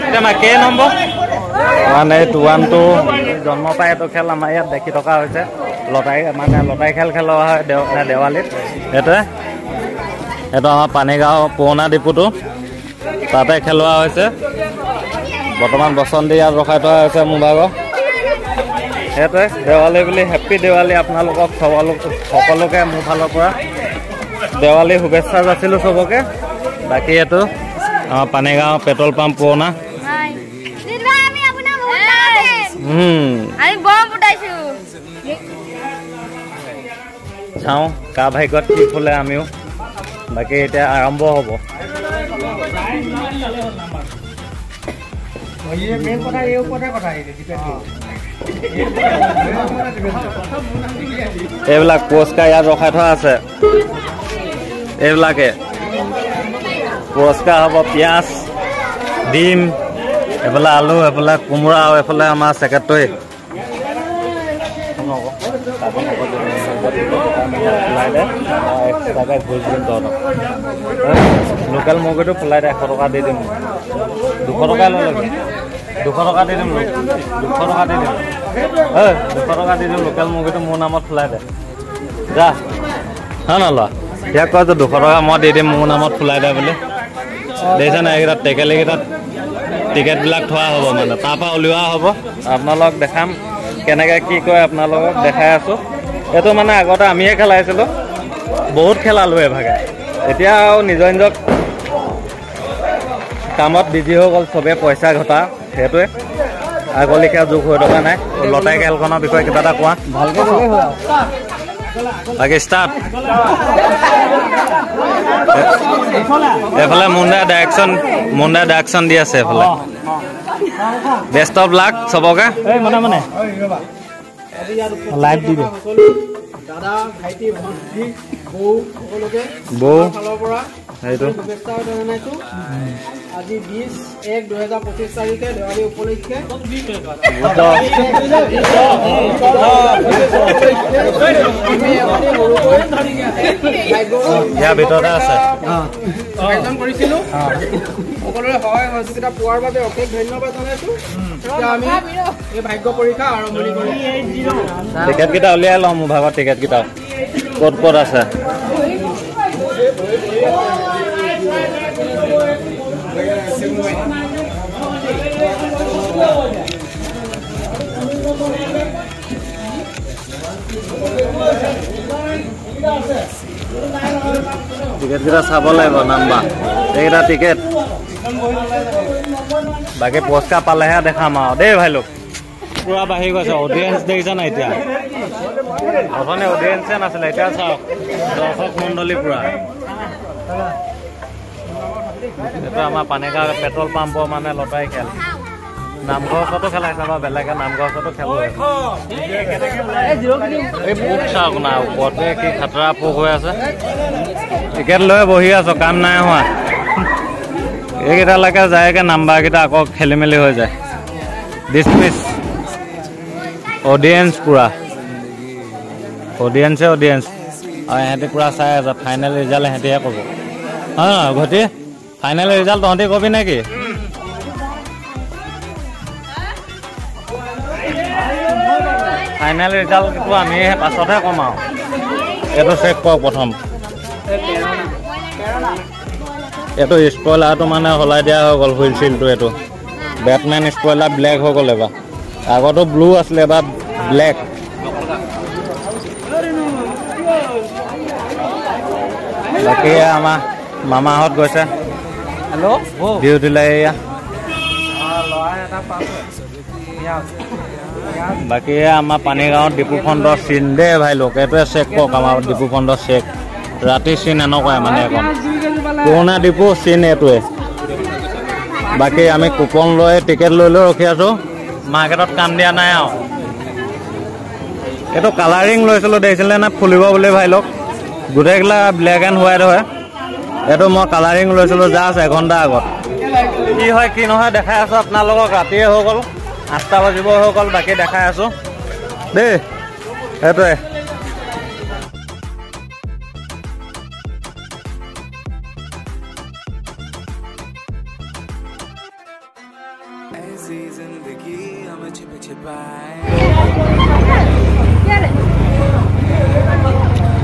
এতিয়া কেই নম্বৰ 1-8-1-2 জন্ম পাই এইটো খেল আমাৰ ইয়াত দেখি থকা হৈছে লটাই খেল খেলোৱা হয় দেৱালীত এইটো আমাৰ পানীগাঁও পুৰণা ডিপুটো তাতে খেলোৱা হৈছে বৰ্তমান বসন্তি ইয়াত ৰখাই থোৱা হৈছে মোৰ ভাগৰ সেইটোৱে দেৱালী বুলি হেপ্পী দেৱালী আপোনালোকক সকলোকে মোৰ ফালৰ পৰা দেৱালী শুভেচ্ছা যাচিলোঁ চবকে বাকী এইটো আমাৰ পানীগাঁও পেট্ৰল পাম্প পুৰণা চাওঁ কা ভাগ্যত কি ফুলে আমিও বাকী এতিয়া আৰম্ভ হ'ব এইবিলাক পুৰস্কাৰ ইয়াত ৰখাই থোৱা আছে এইবিলাকে পুৰস্কাৰ হ'ব পিঁয়াজ ডিম এইফালে আলু এইফালে কোমোৰা আৰু এইফালে আমাৰ ছেক্ৰেটাৰী লোকেল মুৰ্গীটো ফুলাই দে 100 টকা দি দিম 200 টকা লৈ ল'বি 200 টকা দি দিম 200 টকা দি দিম 200 টকা দি দিম লোকেল মুৰ্গীটো মোৰ নামত ফুলাই দে যা হয় নল'ৰা ইয়াক কয় যে 200 টকা মই দি দিম মোৰ নামত ফুলাই দে বুলি দেখিছে নাই এইকেইটাত টেকেলিকেইটাত টিকেটবিলাক থোৱা হ'ব মানে তাৰপৰা উলিওৱা হ'ব আপোনালোকক দেখাম কেনেকৈ কি কয় আপোনালোকক দেখাই আছোঁ এইটো মানে আগতে আমিয়ে খেলাইছিলোঁ বহুত খেলালোঁ এভাগে এতিয়া আৰু নিজৰ কামত বিজি হৈ গ'ল চবেই পইচা ঘটা সেইটোৱে আগলৈকে যুগ হৈ থকা নাই লটাই খেলখনৰ বিষয়ে কিবা এটা কোৱা ভালকৈ বাকী ষ্টাৰ্ট এইফালে মুণ্ডাই ডাইৰেকশ্যন দি আছে এইফালে বেষ্ট অফ লাক চবকে লাইভ দিব দাদা ভাইটি ভণ্টি বৌ সকলোকে বৌ সেইটো আজি 20-1-2025 তাৰিখে দেৱালী উপলক্ষে ইয়াৰ ভিতৰতে আছে আয়োজন কৰিছিলোঁ সকলোৰে সহায় সহযোগিতা পোৱাৰ বাবে অশেষ ধন্যবাদ জনাইছোঁ এতিয়া আমি এই ভাগ্য পৰীক্ষা আৰম্ভণি কৰিম টিকেটকেইটা উলিয়াই লওঁ মোৰ ভাগৰ টিকেটকেইটা ক'ত আছে টিকেটকেইটা চাব লাগিব নাম্বাৰ এইকেইটা টিকেট বাকী পুৰস্কাৰ পালেহে দেখাম আৰু দেই ভাই লোক পুৰা বাঢ়ি গৈছে অডিয়েঞ্চ দেখিছা নাই এতিয়া অথনি অডিয়েঞ্চে নাছিলে এতিয়া চাওক দৰ্শক মণ্ডলী পুৰা এইটো আমাৰ পানীগাঁও পেট্ৰল পাম্পৰ মানে লটাই খেল নামঘৰ ওচৰতো খেলাইছে বা বেলেগে নামঘৰ ওচৰতো খেল এই পোক চাওক না ওপৰতে কি খাতৰা পোক হৈ আছে টিকেট লৈ বহি আছো কাম নাই হোৱা এইকেইটালৈকে যায়গে নাম্বাৰকেইটা আকৌ খেলি মেলি হৈ যায় ডিছমিছ অডিয়েঞ্চ পুৰা অডিয়েঞ্চ আৰু ইহঁতি পুৰা চাই আছে ফাইনেল ৰিজাল্ট ইহঁতিহে ক'ব হয় ঘটি ফাইনেল ৰিজাল্ট তহঁতি কবি নেকি ফাইনেল ৰিজাল্টটো আমি পাছতহে কম আৰু এইটো চেক কৰক প্ৰথম এইটো স্পইলাৰটো মানে সলাই দিয়া হৈ গ'ল হুইল চিলটো এইটো বেটমেন স্পইলাৰ ব্লেক হৈ গ'ল এবাৰ আগতো ব্লু আছিলে এবাৰ ব্লেক বাকী আমাৰ মামাহঁত গৈছে হেল্ল' ডিউটিলৈ এয়া বাকী আমাৰ পানীগাঁৱত ডিপু ফণ্ডৰ চিন দেই ভাই লোক এইটোৱে চেক কৰক আমাৰ ডিপু ফণ্ডৰ চেক ৰাতি চিন এনেকুৱাই মানে এখন পুৰণা ডিপু চিন এইটোৱে বাকী আমি কুপন লৈ টিকেট লৈ ৰখি আছোঁ মাৰ্কেটত কাম দিয়া নাই আৰু এইটো কালাৰিং লৈছিলোঁ দেখিছিলে নে ফুলিব বুলি ভাই লওক গোটেইগিলা ব্লেক এণ্ড হোৱাইট হয় এইটো মই কালাৰিং লৈছিলোঁ জাষ্ট এঘণ্টা আগত কি হয় কি নহয় দেখাই আছোঁ আপোনালোকক ৰাতিয়ে হৈ গ'ল 8টা বাজিব হৈ গ'ল বাকী দেখাই আছোঁ দেই সেইটোৱে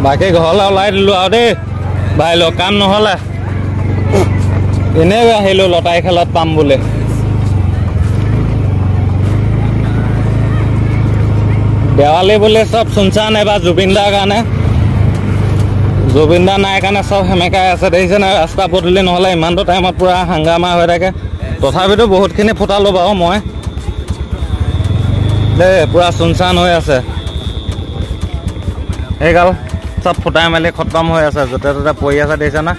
বাকী ঘৰলৈ ওলাই দিলোঁ আৰু দেই ভাই লগ কাম নহ'লে এনেই আহিলোঁ লটাৰী খেলত পাম বুলি দেৱালী বুলি চব চুনচান এবাৰ জুবিনদাৰ কাৰণে জুবিনদা নাই কাৰণে চব সেমেকাই আছে দেখিছেনে ৰাস্তা পদূলি নহ'লে ইমানটো টাইমত পূৰা হাংগামা হৈ থাকে তথাপিতো বহুতখিনি ফুটালোঁ বাৰু মই দেই পূৰা চুনচান হৈ আছে সেইগাল চব ফুটাই মেলি খতম হৈ আছে য'তে ত'তে পৰি আছে দেখিছেনে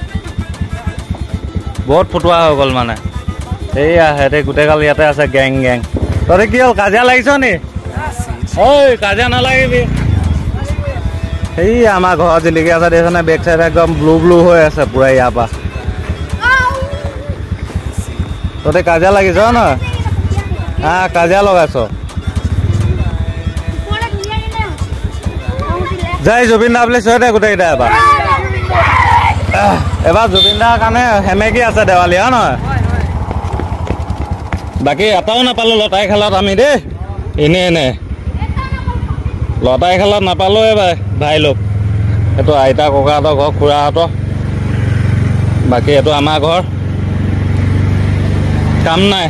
বহুত ফুটোৱা হৈ গ'ল মানে এইয়া সিহঁতে গোটেইগাল ইয়াতে আছে গেং গেং তহঁতে কি হ'ল কাজিয়া লাগিছ নি ঐ কাজিয়া নালাগিবি এই আমাৰ ঘৰত জিলিকি আছে দেখিছেনে বেক চাইড একদম ব্লু ব্লু হৈ আছে পূৰা ইয়াৰ পৰা তহঁতে কাজিয়া লাগিছ নহয় কাজিয়া লগাইছ যাই জুবিন দা বুলি চোৱা দে গোটেইকেইটা এবাৰ জুবিন দাৰ কাৰণে সেমেকি আছে দেৱালী হয় নহয় বাকী এটাও নাপালোঁ লটাৰী খেলত আমি দেই এনেই লটাৰী খেলত নাপালোঁ এইবাৰ ভাই লোক এইটো আইতা ককাহঁতৰ ঘৰ খুৰাহঁতৰ বাকী এইটো আমাৰ ঘৰ কাম নাই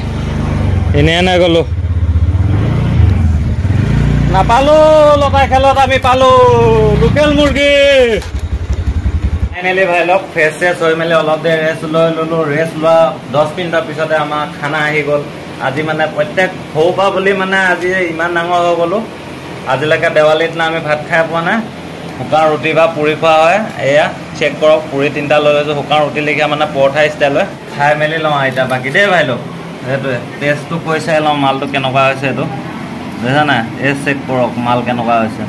এনেই গ'লোঁ নাপালোঁ লটাৰী খেলত আমি পালোঁ লোকেল মুৰ্গী ফাইনেলি ভাই লওক ফ্ৰেছ চেছ হৈ মেলি অলপ দেৰি ৰেষ্ট লৈ ল'লোঁ ৰেষ্ট লোৱা 10 মিনিটৰ পিছতে আমাৰ খানা আহি গ'ল আজি মানে প্ৰত্যেক সৰু পৰা বুলি মানে আজি ইমান ডাঙৰ হৈ গ'লোঁ আজিলৈকে দেৱালীৰ দিনা আমি ভাত খাই পোৱা নাই শুকান ৰুটি বা পুৰি খোৱা হয় এয়া চেক কৰক পুৰি 3টা লৈ লৈছোঁ শুকান ৰুটি লেখীয়া মানে পৰঠা ষ্টাইল হয় খাই মেলি লওঁ এতিয়া বাকী দেই ভাই লওক সেইটোৱে টেষ্টটো কৈ চাই লওঁ মালটো কেনেকুৱা হৈছে এইটো বুজিছা নাই এই চেক কৰক মাল কেনেকুৱা হৈছে